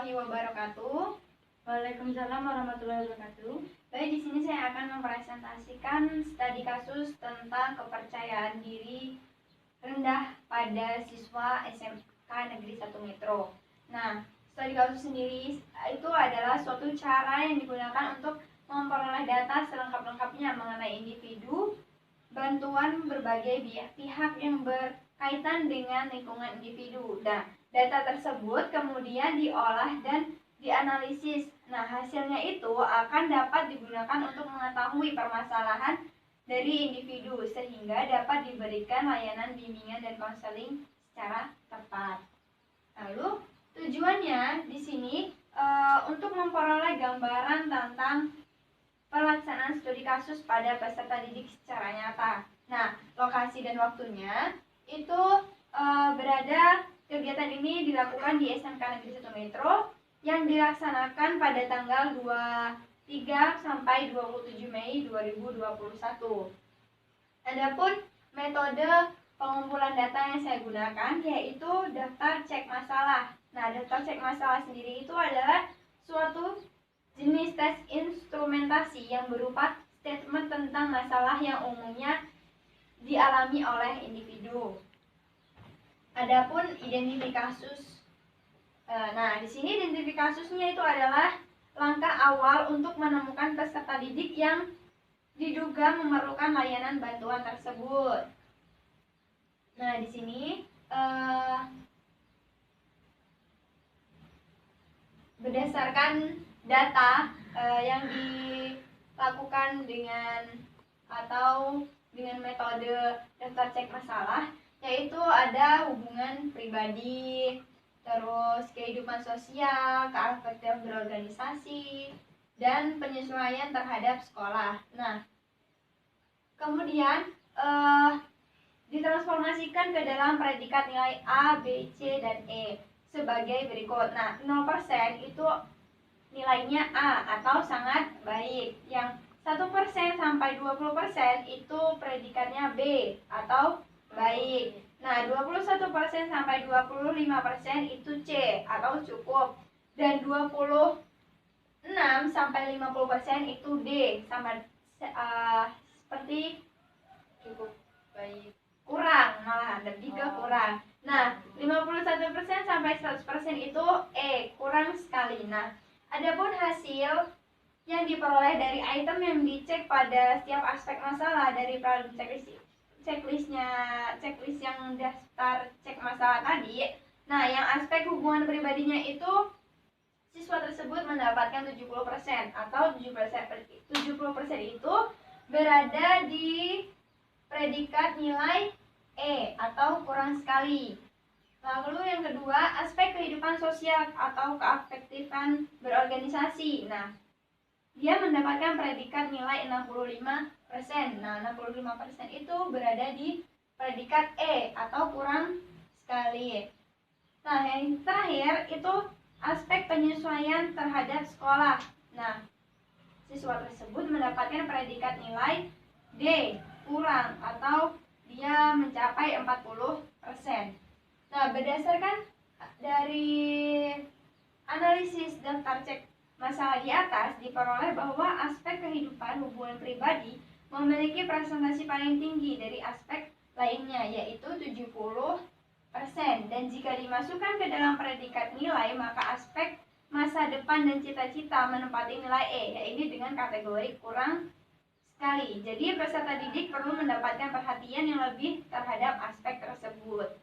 warahmatullahi wabarakatuh. Waalaikumsalam warahmatullahi wabarakatuh. Baik, di sini saya akan mempresentasikan studi kasus tentang kepercayaan diri rendah pada siswa SMK Negeri 1 Metro. Nah, studi kasus sendiri itu adalah suatu cara yang digunakan untuk memperoleh data selengkap-lengkapnya mengenai individu, bantuan berbagai pihak yang berkaitan dengan lingkungan individu. Nah, data tersebut kemudian diolah dan dianalisis. Nah, hasilnya itu akan dapat digunakan untuk mengetahui permasalahan dari individu sehingga dapat diberikan layanan bimbingan dan konseling secara tepat. Lalu, tujuannya di sini untuk memperoleh gambaran tentang pelaksanaan studi kasus pada peserta didik secara nyata. Nah, lokasi dan waktunya itu berada kegiatan ini dilakukan di SMK Negeri 1 Metro yang dilaksanakan pada tanggal 23 sampai 27 Mei 2021. Adapun metode pengumpulan data yang saya gunakan yaitu daftar cek masalah. Nah, daftar cek masalah sendiri itu adalah suatu jenis tes instrumentasi yang berupa statement tentang masalah yang umumnya dialami oleh individu. Adapun identifikasi kasus. Nah, di sini identifikasi kasusnya itu adalah langkah awal untuk menemukan peserta didik yang diduga memerlukan layanan bantuan tersebut. Nah, di sini berdasarkan data yang dilakukan dengan metode daftar cek masalah, yaitu ada hubungan pribadi, terus kehidupan sosial, keafektifan berorganisasi, dan penyesuaian terhadap sekolah. Nah, kemudian ditransformasikan ke dalam predikat nilai A, B, C, dan E sebagai berikut. Nah, 0% itu nilainya A atau sangat baik. Yang 1% sampai 20% itu predikatnya B atau baik. Nah, 21% sampai 25% itu C atau cukup. Dan 26 sampai 50% itu D sama seperti Cukup baik. Kurang, malah lebih ke kurang. Nah, 51% sampai 100% itu E, kurang sekali. Nah, adapun hasil yang diperoleh dari item yang dicek pada setiap aspek masalah dari problem checklist yang daftar cek masalah tadi. Nah, yang aspek hubungan pribadinya itu siswa tersebut mendapatkan 70% atau 70% itu berada di predikat nilai E atau kurang sekali. Lalu yang kedua, aspek kehidupan sosial atau keafektifan berorganisasi. Nah, dia mendapatkan predikat nilai 65%. Nah, 65% itu berada di predikat E atau kurang sekali. Nah, yang terakhir itu aspek penyesuaian terhadap sekolah. Nah, siswa tersebut mendapatkan predikat nilai D, kurang atau dia mencapai 40%. Nah, berdasarkan dari analisis daftar cek masalah di atas, diperoleh bahwa aspek kehidupan hubungan pribadi memiliki presentasi paling tinggi dari aspek lainnya, yaitu 70%. Dan jika dimasukkan ke dalam predikat nilai, maka aspek masa depan dan cita-cita menempati nilai E, yaitu dengan kategori kurang sekali. Jadi peserta didik perlu mendapatkan perhatian yang lebih terhadap aspek tersebut.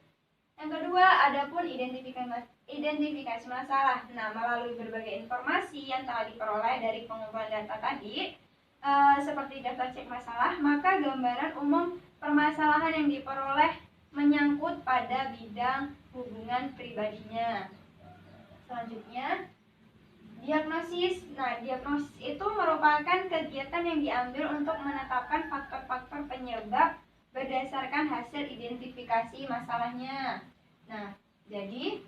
Yang kedua, adapun identifikasi masalah. Nah, melalui berbagai informasi yang telah diperoleh dari pengumpulan data tadi, seperti daftar cek masalah, maka gambaran umum permasalahan yang diperoleh menyangkut pada bidang hubungan pribadinya. Selanjutnya, diagnosis. Nah, diagnosis itu merupakan kegiatan yang diambil untuk menetapkan faktor-faktor penyebab berdasarkan hasil identifikasi masalahnya. Nah, jadi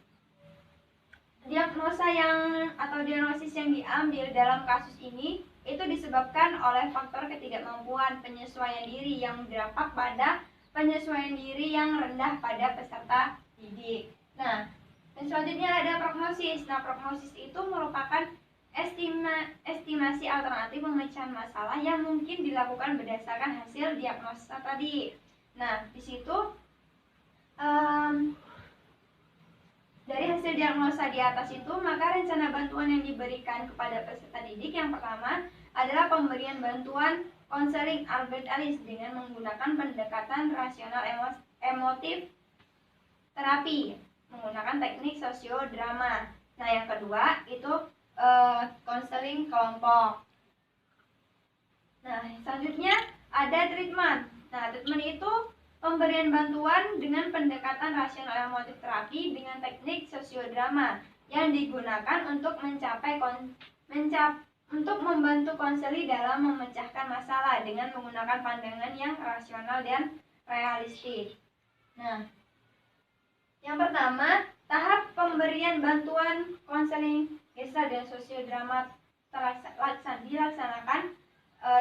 diagnosis yang diambil dalam kasus ini itu disebabkan oleh faktor ketidakmampuan penyesuaian diri yang berdampak pada penyesuaian diri yang rendah pada peserta didik. Nah, Dan selanjutnya ada prognosis. Nah, prognosis itu merupakan estimasi alternatif pemecahan masalah yang mungkin dilakukan berdasarkan hasil diagnosa tadi. Nah, di situ dari hasil diagnosa di atas itu, maka rencana bantuan yang diberikan kepada peserta didik yang pertama adalah pemberian bantuan konseling Albert Ellis dengan menggunakan pendekatan rasional emotif terapi menggunakan teknik sosiodrama. Nah, yang kedua itu konseling kelompok. Nah, selanjutnya ada treatment. Nah, treatment itu pemberian bantuan dengan pendekatan rasional emotif terapi dengan teknik sosiodrama yang digunakan untuk untuk membantu konseli dalam memecahkan masalah dengan menggunakan pandangan yang rasional dan realistis. Nah, yang pertama, tahap pemberian bantuan konseling gestal dan sosiodrama dilaksanakan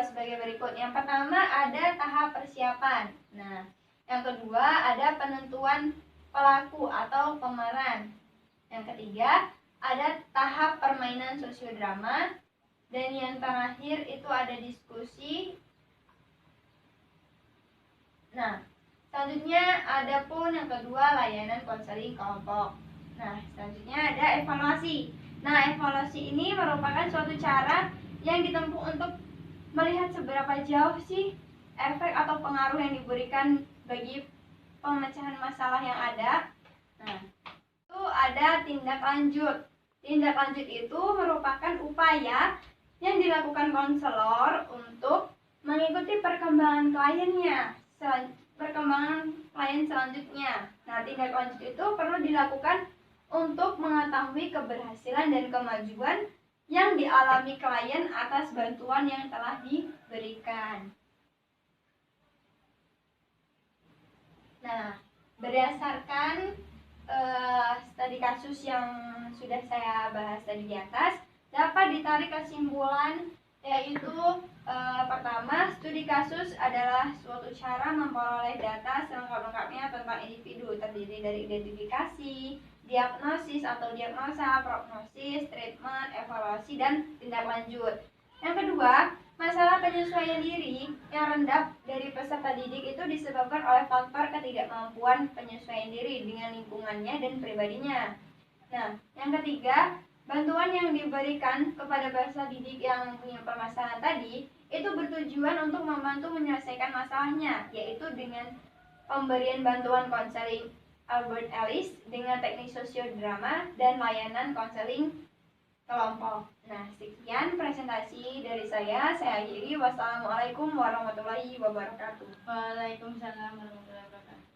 sebagai berikut. Yang pertama ada tahap persiapan. Nah, yang kedua ada penentuan pelaku atau pemeran. Yang ketiga ada tahap permainan sosiodrama. Dan yang terakhir itu ada diskusi. Nah, selanjutnya ada pun yang kedua layanan konseling kelompok. Nah, selanjutnya ada evaluasi. Nah, evaluasi ini merupakan suatu cara yang ditempuh untuk melihat seberapa jauh sih efek atau pengaruh yang diberikan bagi pemecahan masalah yang ada. Nah, itu ada tindak lanjut. Tindak lanjut itu merupakan upaya yang dilakukan konselor untuk mengikuti perkembangan kliennya, perkembangan klien selanjutnya. Nah, tindak lanjut itu perlu dilakukan untuk mengetahui keberhasilan dan kemajuan yang dialami klien atas bantuan yang telah diberikan. Nah, berdasarkan studi kasus yang sudah saya bahas tadi di atas, dapat ditarik kesimpulan yaitu pertama, studi kasus adalah suatu cara memperoleh data selengkap-lengkapnya tentang individu, terdiri dari identifikasi, diagnosis atau diagnosa, prognosis, treatment, evaluasi, dan tindak lanjut. Yang kedua, masalah penyesuaian diri yang rendah dari peserta didik itu disebabkan oleh faktor ketidakmampuan penyesuaian diri dengan lingkungannya dan pribadinya. Nah, yang ketiga, bantuan yang diberikan kepada peserta didik yang punya permasalahan tadi itu bertujuan untuk membantu menyelesaikan masalahnya, yaitu dengan pemberian bantuan konseling Albert Ellis dengan teknik sosiodrama dan layanan konseling kelompok. Nah, sekian presentasi dari saya. Saya akhiri. Wassalamualaikum warahmatullahi wabarakatuh. Waalaikumsalam warahmatullahi wabarakatuh.